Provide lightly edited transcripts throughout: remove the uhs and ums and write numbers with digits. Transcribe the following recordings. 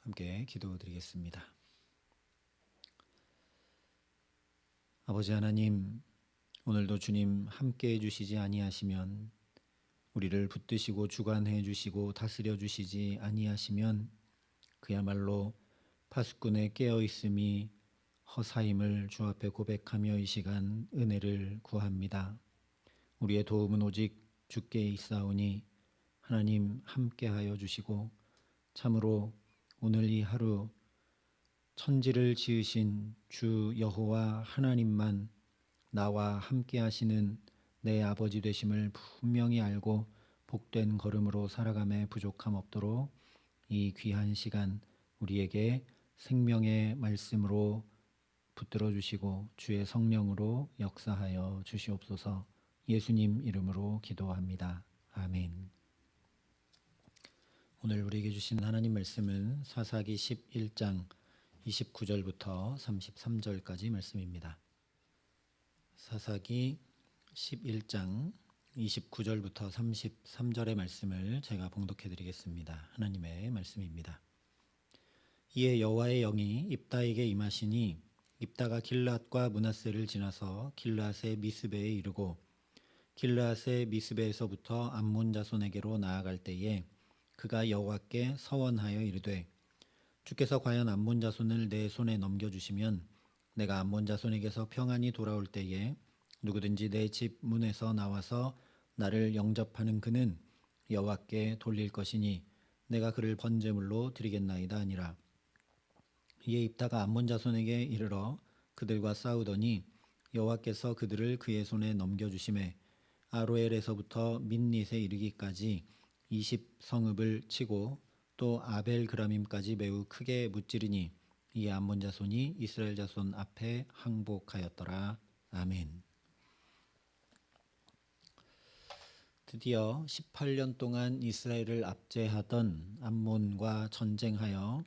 함께 기도드리겠습니다. 아버지 하나님, 오늘도 주님 함께 해주시지 아니하시면, 우리를 붙드시고 주관해 주시고 다스려 주시지 아니하시면 그야말로 파수꾼에 깨어 있음이 허사임을 주 앞에 고백하며 이 시간 은혜를 구합니다. 우리의 도움은 오직 주께 있사오니 하나님 함께하여 주시고, 참으로 오늘 이 하루 천지를 지으신 주 여호와 하나님만 나와 함께 하시는 내 아버지 되심을 분명히 알고 복된 걸음으로 살아감에 부족함 없도록 이 귀한 시간 우리에게 생명의 말씀으로 붙들어 주시고 주의 성령으로 역사하여 주시옵소서. 예수님 이름으로 기도합니다. 아멘. 오늘 우리에게 주신 하나님 말씀은 사사기 11장 29절부터 33절까지 말씀입니다. 사사기 11장 29절부터 33절의 말씀을 제가 봉독해 드리겠습니다. 하나님의 말씀입니다. 이에 여호와의 영이 입다에게 임하시니 입다가 길앗과 므낫세를 지나서 길앗의 미스베에 이르고 길앗의 미스베에서부터 암몬 자손에게로 나아갈 때에 그가 여호와께 서원하여 이르되, 주께서 과연 암몬 자손을 내 손에 넘겨주시면 내가 암몬 자손에게서 평안히 돌아올 때에 누구든지 내 집 문에서 나와서 나를 영접하는 그는 여호와께 돌릴 것이니 내가 그를 번제물로 드리겠나이다 하니라. 이에 입다가 암몬 자손에게 이르러 그들과 싸우더니 여호와께서 그들을 그의 손에 넘겨주심에 아로엘에서부터 민닛에 이르기까지 20성읍을 치고 또 아벨 그라밈까지 매우 크게 무찌르니 이 암몬 자손이 이스라엘 자손 앞에 항복하였더라. 아멘. 드디어 18년 동안 이스라엘을 압제하던 암몬과 전쟁하여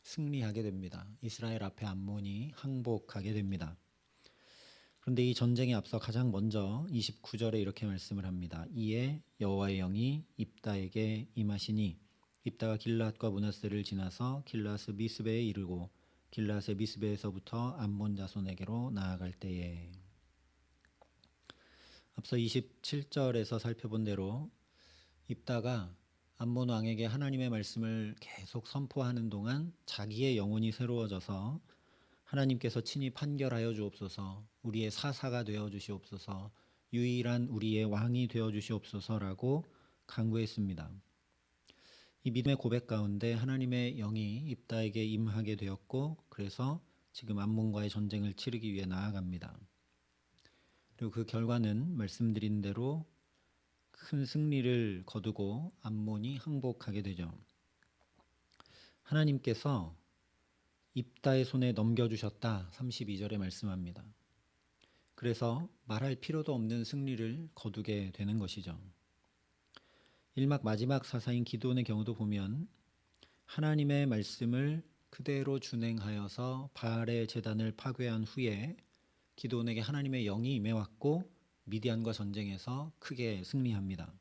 승리하게 됩니다. 이스라엘 앞에 암몬이 항복하게 됩니다. 그런데 이 전쟁에 앞서 가장 먼저 29절에 이렇게 말씀을 합니다. 이에 여호와의 영이 입다에게 임하시니 입다가 길앗과 므낫세를 지나서 길앗의 미스베에 이르고 길앗의 미스베에서부터 암몬 자손에게로 나아갈 때에. 앞서 27절에서 살펴본 대로 입다가 암몬 왕에게 하나님의 말씀을 계속 선포하는 동안 자기의 영혼이 새로워져서 하나님께서 친히 판결하여 주옵소서, 우리의 사사가 되어 주시옵소서, 유일한 우리의 왕이 되어 주시옵소서라고 간구했습니다. 이 믿음의 고백 가운데 하나님의 영이 입다에게 임하게 되었고, 그래서 지금 암몬과의 전쟁을 치르기 위해 나아갑니다. 그리고 그 결과는 말씀드린 대로 큰 승리를 거두고 암몬이 항복하게 되죠. 하나님께서 입다의 손에 넘겨주셨다. 32절에 말씀합니다. 그래서 말할 필요도 없는 승리를 거두게 되는 것이죠. 일막 마지막 사사인 기드온의 경우도 보면 하나님의 말씀을 그대로 준행하여서 바알의 제단을 파괴한 후에 기드온에게 하나님의 영이 임해왔고 미디안과 전쟁에서 크게 승리합니다.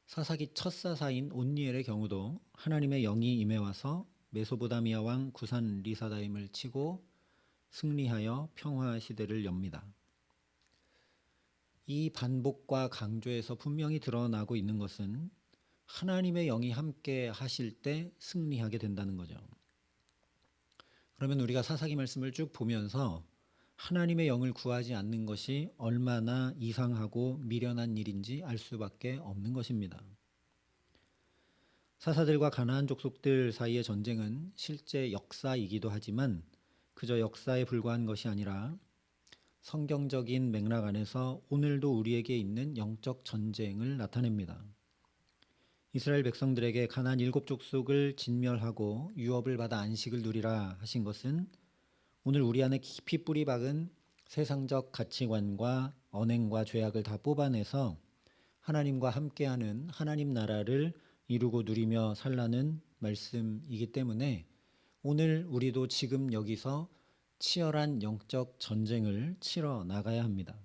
사사기 첫 사사인 온니엘의 경우도 하나님의 영이 임해와서 메소보다미아 왕 구산 리사다임을 치고 승리하여 평화 시대를 엽니다. 이 반복과 강조에서 분명히 드러나고 있는 것은 하나님의 영이 함께 하실 때 승리하게 된다는 거죠. 그러면 우리가 사사기 말씀을 쭉 보면서 하나님의 영을 구하지 않는 것이 얼마나 이상하고 미련한 일인지 알 수밖에 없는 것입니다. 사사들과 가나안 족속들 사이의 전쟁은 실제 역사이기도 하지만 그저 역사에 불과한 것이 아니라 성경적인 맥락 안에서 오늘도 우리에게 있는 영적 전쟁을 나타냅니다. 이스라엘 백성들에게 가나안 7족속을 진멸하고 유업을 받아 안식을 누리라 하신 것은 오늘 우리 안에 깊이 뿌리 박은 세상적 가치관과 언행과 죄악을 다 뽑아내서 하나님과 함께하는 하나님 나라를 이루고 누리며 살라는 말씀이기 때문에 오늘 우리도 지금 여기서 치열한 영적 전쟁을 치러 나가야 합니다.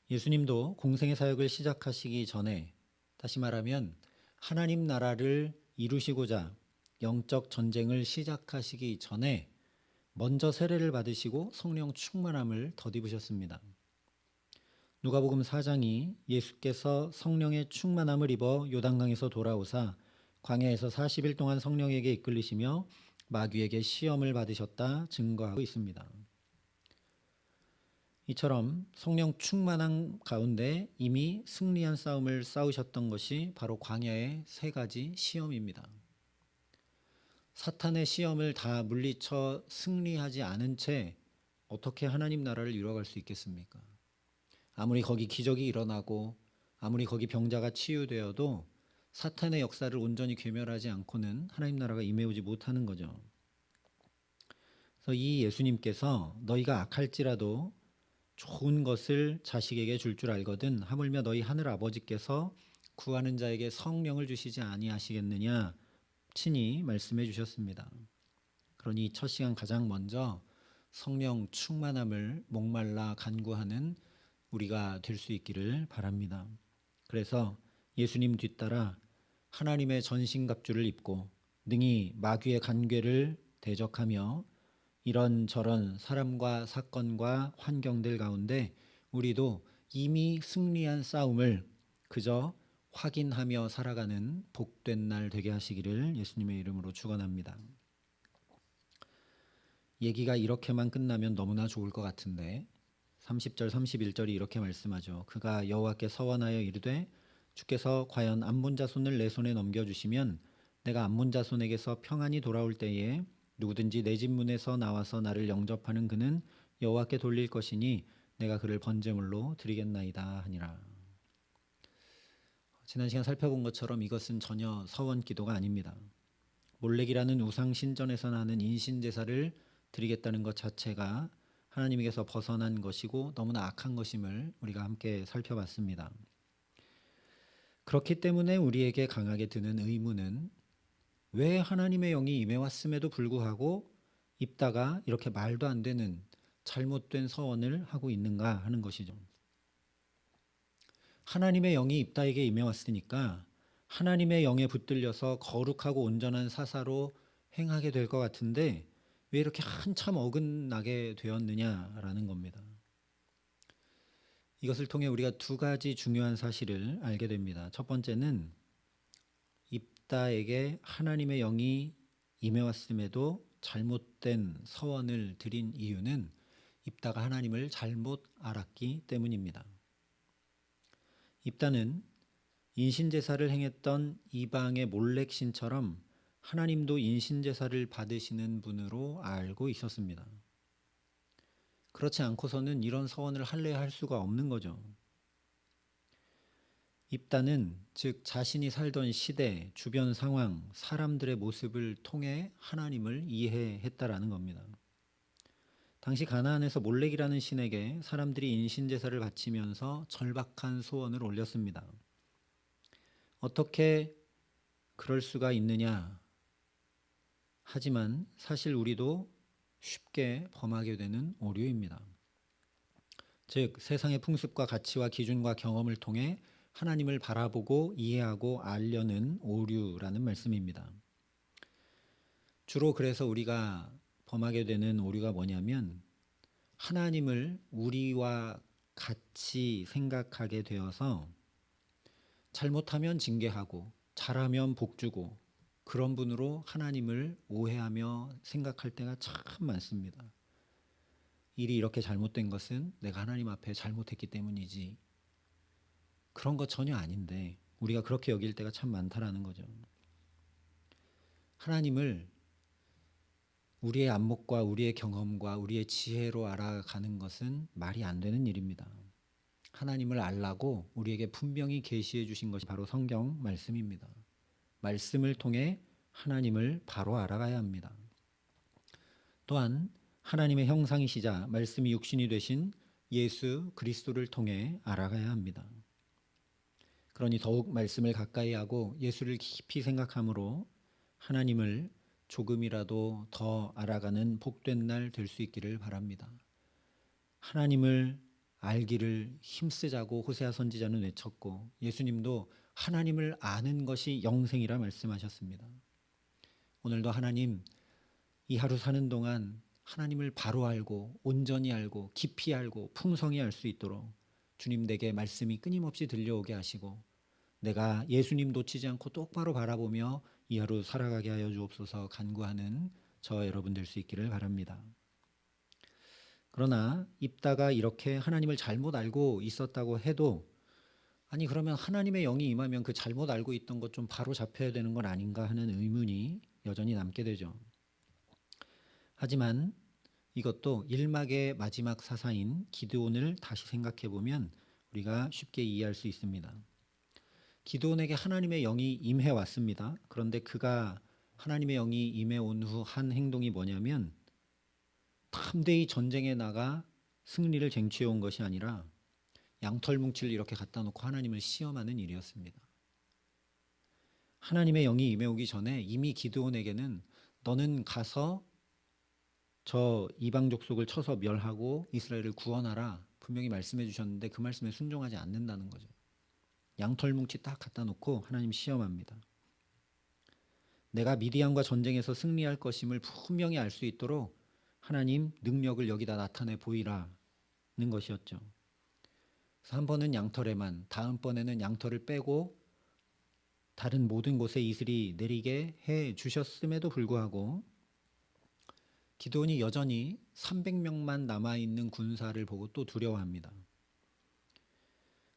예수님도 공생의 사역을 시작하시기 전에, 다시 말하면 하나님 나라를 이루시고자 영적 전쟁을 시작하시기 전에 먼저 세례를 받으시고 성령 충만함을 덧입으셨습니다. 누가복음 4장이 예수께서 성령의 충만함을 입어 요단강에서 돌아오사 광야에서 40일 동안 성령에게 이끌리시며 마귀에게 시험을 받으셨다 증거하고 있습니다. 이처럼 성령 충만함 가운데 이미 승리한 싸움을 싸우셨던 것이 바로 광야의 세 가지 시험입니다. 사탄의 시험을 다 물리쳐 승리하지 않은 채 어떻게 하나님 나라를 이루어갈 수 있겠습니까? 아무리 거기 기적이 일어나고 아무리 거기 병자가 치유되어도 사탄의 역사를 온전히 괴멸하지 않고는 하나님 나라가 임해오지 못하는 거죠. 그래서 이 예수님께서 너희가 악할지라도 좋은 것을 자식에게 줄 줄 알거든 하물며 너희 하늘 아버지께서 구하는 자에게 성령을 주시지 아니하시겠느냐 친히 말씀해 주셨습니다. 그러니 첫 시간 가장 먼저 성령 충만함을 목말라 간구하는 우리가 될 수 있기를 바랍니다. 그래서 예수님 뒤따라 하나님의 전신갑주를 입고 능히 마귀의 간궤를 대적하며 이런저런 사람과 사건과 환경들 가운데 우리도 이미 승리한 싸움을 그저 확인하며 살아가는 복된 날 되게 하시기를 예수님의 이름으로 축원합니다. 얘기가 이렇게만 끝나면 너무나 좋을 것 같은데 30절 31절이 이렇게 말씀하죠. 그가 여호와께 서원하여 이르되 주께서 과연 암몬 자손을 내 손에 넘겨주시면 내가 암몬 자손에게서 평안히 돌아올 때에 누구든지 내 집 문에서 나와서 나를 영접하는 그는 여호와께 돌릴 것이니 내가 그를 번제물로 드리겠나이다 하니라. 지난 시간 살펴본 것처럼 이것은 전혀 서원 기도가 아닙니다. 몰렉이라는 우상 신전에서 나는 인신 제사를 드리겠다는 것 자체가 하나님에게서 벗어난 것이고 너무나 악한 것임을 우리가 함께 살펴봤습니다. 그렇기 때문에 우리에게 강하게 드는 의문은 왜 하나님의 영이 임해왔음에도 불구하고 입다가 이렇게 말도 안 되는 잘못된 서원을 하고 있는가 하는 것이죠. 하나님의 영이 입다에게 임해왔으니까 하나님의 영에 붙들려서 거룩하고 온전한 사사로 행하게 될 것 같은데 왜 이렇게 한참 어긋나게 되었느냐라는 겁니다. 이것을 통해 우리가 두 가지 중요한 사실을 알게 됩니다. 첫 번째는 입다에게 하나님의 영이 임해왔음에도 잘못된 서원을 드린 이유는 입다가 하나님을 잘못 알았기 때문입니다. 입다는 인신제사를 행했던 이방의 몰렉신처럼 하나님도 인신제사를 받으시는 분으로 알고 있었습니다. 그렇지 않고서는 이런 서원을 할래야 할 수가 없는 거죠. 입다는 즉 자신이 살던 시대, 주변 상황, 사람들의 모습을 통해 하나님을 이해했다라는 겁니다. 당시 가나안에서 몰렉이라는 신에게 사람들이 인신제사를 바치면서 절박한 소원을 올렸습니다. 어떻게 그럴 수가 있느냐? 하지만 사실 우리도 쉽게 범하게 되는 오류입니다. 즉 세상의 풍습과 가치와 기준과 경험을 통해 하나님을 바라보고 이해하고 알려는 오류라는 말씀입니다. 주로 그래서 우리가 범하게 되는 오류가 뭐냐면 하나님을 우리와 같이 생각하게 되어서 잘못하면 징계하고 잘하면 복주고 그런 분으로 하나님을 오해하며 생각할 때가 참 많습니다. 일이 이렇게 잘못된 것은 내가 하나님 앞에 잘못했기 때문이지. 그런 거 전혀 아닌데 우리가 그렇게 여길 때가 참 많다라는 거죠. 하나님을 우리의 안목과 우리의 경험과 우리의 지혜로 알아가는 것은 말이 안 되는 일입니다. 하나님을 알라고 우리에게 분명히 계시해 주신 것이 바로 성경 말씀입니다. 말씀을 통해 하나님을 바로 알아가야 합니다. 또한 하나님의 형상이시자 말씀이 육신이 되신 예수 그리스도를 통해 알아가야 합니다. 그러니 더욱 말씀을 가까이 하고 예수를 깊이 생각함으로 하나님을 조금이라도 더 알아가는 복된 날 될 수 있기를 바랍니다. 하나님을 알기를 힘쓰자고 호세아 선지자는 외쳤고 예수님도 하나님을 아는 것이 영생이라 말씀하셨습니다. 오늘도 하나님 이 하루 사는 동안 하나님을 바로 알고 온전히 알고 깊이 알고 풍성히 알 수 있도록 주님 내게 말씀이 끊임없이 들려오게 하시고 내가 예수님 놓치지 않고 똑바로 바라보며 이 하루 살아가게 하여 주옵소서 간구하는 저와 여러분 될 수 있기를 바랍니다. 그러나 입다가 이렇게 하나님을 잘못 알고 있었다고 해도 아니 그러면 하나님의 영이 임하면 그 잘못 알고 있던 것 좀 바로 잡혀야 되는 건 아닌가 하는 의문이 여전히 남게 되죠. 하지만 이것도 일막의 마지막 사사인 기드온을 다시 생각해 보면 우리가 쉽게 이해할 수 있습니다. 기드온에게 하나님의 영이 임해 왔습니다. 그런데 그가 하나님의 영이 임해 온 후 한 행동이 뭐냐면 담대히 전쟁에 나가 승리를 쟁취해 온 것이 아니라 양털 뭉치를 이렇게 갖다 놓고 하나님을 시험하는 일이었습니다. 하나님의 영이 임해 오기 전에 이미 기드온에게는 너는 가서 저 이방 족속을 쳐서 멸하고 이스라엘을 구원하라 분명히 말씀해 주셨는데 그 말씀에 순종하지 않는다는 거죠. 양털 뭉치 딱 갖다 놓고 하나님 시험합니다. 내가 미디안과 전쟁에서 승리할 것임을 분명히 알 수 있도록 하나님 능력을 여기다 나타내 보이라는 것이었죠. 그래서 한 번은 양털에만, 다음번에는 양털을 빼고 다른 모든 곳에 이슬이 내리게 해 주셨음에도 불구하고 기드온이 여전히 300명만 남아있는 군사를 보고 또 두려워합니다.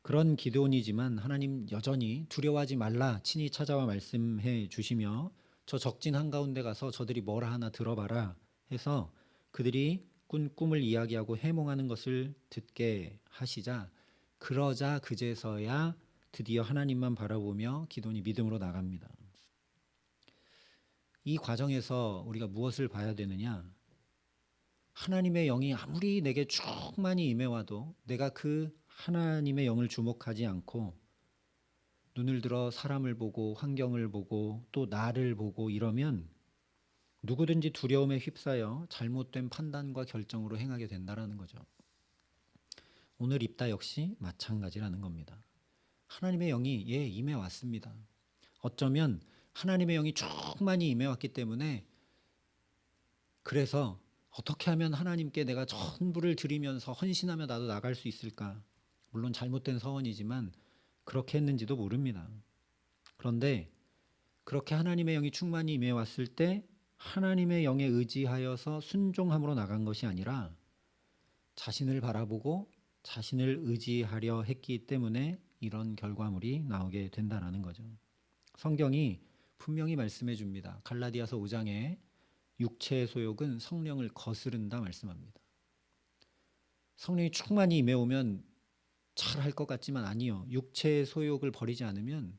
그런 기드온이지만 하나님 여전히 두려워하지 말라 친히 찾아와 말씀해 주시며 저 적진 한가운데 가서 저들이 뭐라 하나 들어봐라 해서 그들이 꾼 꿈을 이야기하고 해몽하는 것을 듣게 하시자 그러자 그제서야 드디어 하나님만 바라보며 기드온이 믿음으로 나갑니다. 이 과정에서 우리가 무엇을 봐야 되느냐? 하나님의 영이 아무리 내게 충만히 임해와도 내가 그 하나님의 영을 주목하지 않고 눈을 들어 사람을 보고 환경을 보고 또 나를 보고 이러면 누구든지 두려움에 휩싸여 잘못된 판단과 결정으로 행하게 된다라는 거죠. 오늘 입다 역시 마찬가지라는 겁니다. 하나님의 영이 임해 왔습니다. 어쩌면 하나님의 영이 충만히 임해 왔기 때문에 그래서 어떻게 하면 하나님께 내가 전부를 드리면서 헌신하며 나도 나갈 수 있을까? 물론 잘못된 서원이지만 그렇게 했는지도 모릅니다. 그런데 그렇게 하나님의 영이 충만히 임해 왔을 때 하나님의 영에 의지하여서 순종함으로 나간 것이 아니라 자신을 바라보고 자신을 의지하려 했기 때문에 이런 결과물이 나오게 된다라는 거죠. 성경이 분명히 말씀해 줍니다. 갈라디아서 5장에 육체의 소욕은 성령을 거스른다 말씀합니다. 성령이 충만히 임해오면 잘할 것 같지만 아니요. 육체의 소욕을 버리지 않으면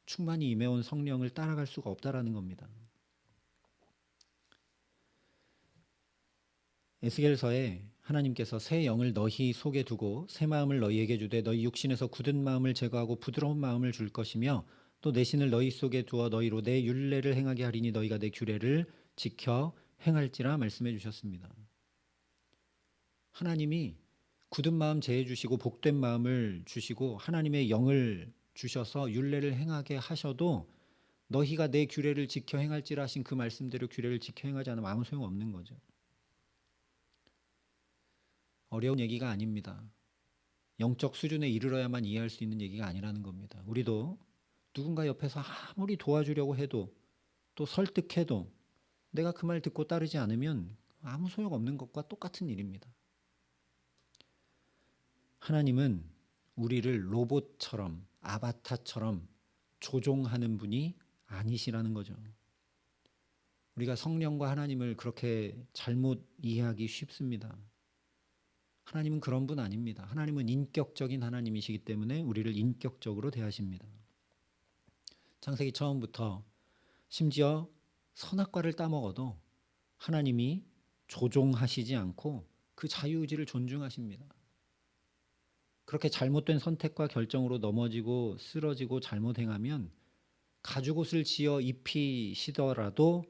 충만히 임해온 성령을 따라갈 수가 없다라는 겁니다. 에스겔서에 하나님께서 새 영을 너희 속에 두고 새 마음을 너희에게 주되 너희 육신에서 굳은 마음을 제거하고 부드러운 마음을 줄 것이며 또 내 신을 너희 속에 두어 너희로 내 율례를 행하게 하리니 너희가 내 규례를 지켜 행할지라 말씀해 주셨습니다. 하나님이 굳은 마음 제해 주시고 복된 마음을 주시고 하나님의 영을 주셔서 율례를 행하게 하셔도 너희가 내 규례를 지켜 행할지라 하신 그 말씀대로 규례를 지켜 행하지 않으면 아무 소용없는 거죠. 어려운 얘기가 아닙니다. 영적 수준에 이르러야만 이해할 수 있는 얘기가 아니라는 겁니다. 우리도 누군가 옆에서 아무리 도와주려고 해도 또 설득해도 내가 그 말 듣고 따르지 않으면 아무 소용없는 것과 똑같은 일입니다. 하나님은 우리를 로봇처럼 아바타처럼 조종하는 분이 아니시라는 거죠. 우리가 성령과 하나님을 그렇게 잘못 이해하기 쉽습니다. 하나님은 그런 분 아닙니다. 하나님은 인격적인 하나님이시기 때문에 우리를 인격적으로 대하십니다. 창세기 처음부터 심지어 선악과를 따먹어도 하나님이 조종하시지 않고 그 자유의지를 존중하십니다. 그렇게 잘못된 선택과 결정으로 넘어지고 쓰러지고 잘못 행하면 가죽옷을 지어 입히시더라도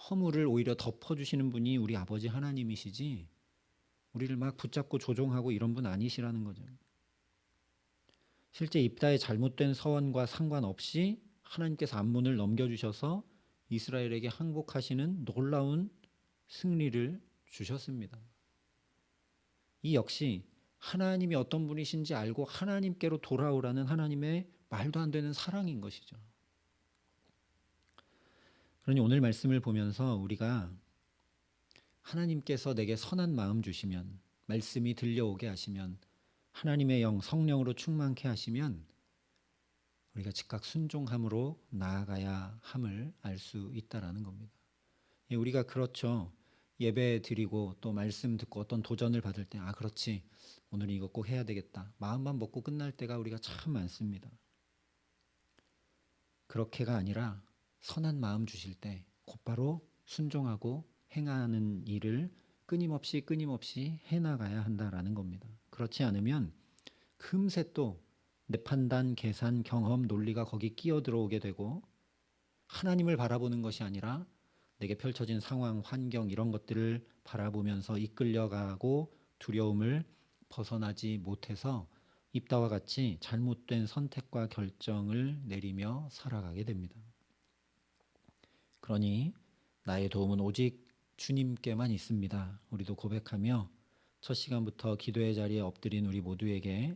허물을 오히려 덮어주시는 분이 우리 아버지 하나님이시지 우리를 막 붙잡고 조종하고 이런 분 아니시라는 거죠. 실제 입다의 잘못된 서원과 상관없이 하나님께서 앞문을 넘겨주셔서 이스라엘에게 항복하시는 놀라운 승리를 주셨습니다. 이 역시 하나님이 어떤 분이신지 알고 하나님께로 돌아오라는 하나님의 말도 안 되는 사랑인 것이죠. 그러니 오늘 말씀을 보면서 우리가 하나님께서 내게 선한 마음 주시면, 말씀이 들려오게 하시면, 하나님의 영 성령으로 충만케 하시면 우리가 즉각 순종함으로 나아가야 함을 알 수 있다라는 겁니다. 우리가 그렇죠. 예배 드리고 또 말씀 듣고 어떤 도전을 받을 때 그렇지, 오늘 이거 꼭 해야 되겠다, 마음만 먹고 끝날 때가 우리가 참 많습니다. 그렇게가 아니라 선한 마음 주실 때 곧바로 순종하고 행하는 일을 끊임없이 해나가야 한다라는 겁니다. 그렇지 않으면 금세 또 내 판단, 계산, 경험, 논리가 거기 끼어 들어오게 되고 하나님을 바라보는 것이 아니라 내게 펼쳐진 상황, 환경 이런 것들을 바라보면서 이끌려가고 두려움을 벗어나지 못해서 입다와 같이 잘못된 선택과 결정을 내리며 살아가게 됩니다. 그러니 나의 도움은 오직 주님께만 있습니다. 우리도 고백하며 첫 시간부터 기도의 자리에 엎드린 우리 모두에게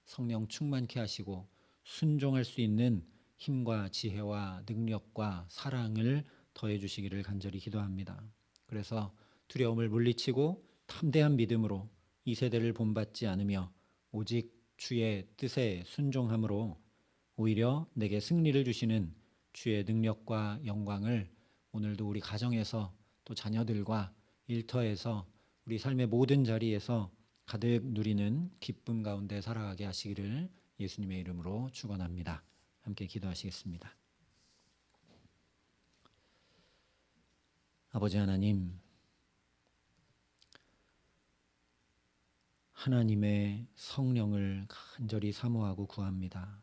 성령 충만케 하시고 순종할 수 있는 힘과 지혜와 능력과 사랑을 더해 주시기를 간절히 기도합니다. 그래서 두려움을 물리치고 탐대한 믿음으로 이 세대를 본받지 않으며 오직 주의 뜻에 순종함으로 오히려 내게 승리를 주시는 주의 능력과 영광을 오늘도 우리 가정에서 또 자녀들과 일터에서 우리 삶의 모든 자리에서 가득 누리는 기쁨 가운데 살아가게 하시기를 예수님의 이름으로 축원합니다. 함께 기도하시겠습니다. 아버지 하나님, 하나님의 성령을 간절히 사모하고 구합니다.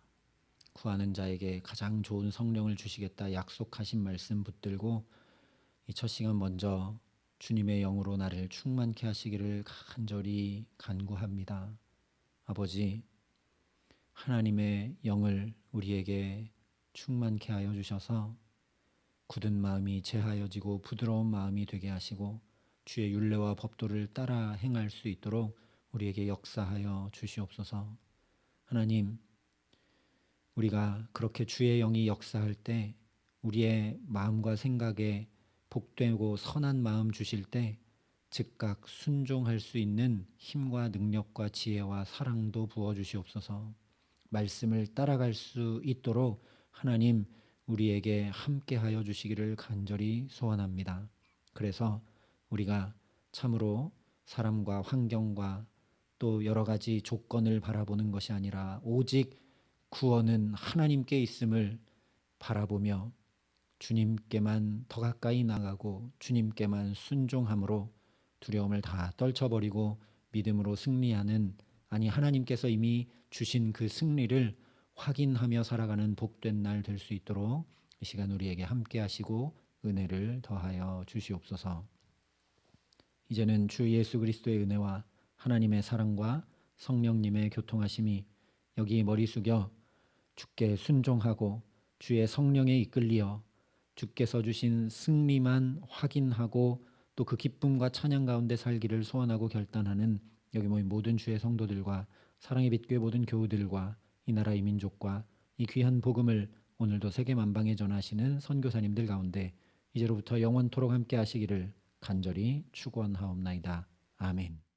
구하는 자에게 가장 좋은 성령을 주시겠다 약속하신 말씀 붙들고 이 첫 시간 먼저 주님의 영으로 나를 충만케 하시기를 간절히 간구합니다. 아버지, 하나님의 영을 우리에게 충만케 하여 주셔서 굳은 마음이 제하여지고 부드러운 마음이 되게 하시고 주의 율례와 법도를 따라 행할 수 있도록 우리에게 역사하여 주시옵소서. 하나님, 우리가 그렇게 주의 영이 역사할 때 우리의 마음과 생각에 복되고 선한 마음 주실 때 즉각 순종할 수 있는 힘과 능력과 지혜와 사랑도 부어주시옵소서. 말씀을 따라갈 수 있도록 하나님 우리에게 함께하여 주시기를 간절히 소원합니다. 그래서 우리가 참으로 사람과 환경과 또 여러 가지 조건을 바라보는 것이 아니라 오직 구원은 하나님께 있음을 바라보며 주님께만 더 가까이 나가고 주님께만 순종함으로 두려움을 다 떨쳐버리고 믿음으로 승리하는, 아니 하나님께서 이미 주신 그 승리를 확인하며 살아가는 복된 날 될 수 있도록 이 시간 우리에게 함께 하시고 은혜를 더하여 주시옵소서. 이제는 주 예수 그리스도의 은혜와 하나님의 사랑과 성령님의 교통하심이 여기 머리 숙여 주께 순종하고 주의 성령에 이끌리어 주께서 주신 승리만 확인하고 또 그 기쁨과 찬양 가운데 살기를 소원하고 결단하는 여기 모인 모든 주의 성도들과 사랑의 빛교회 모든 교우들과 이 나라 이 민족과 이 귀한 복음을 오늘도 세계 만방에 전하시는 선교사님들 가운데 이제로부터 영원토록 함께 하시기를 간절히 축원하옵나이다. 아멘.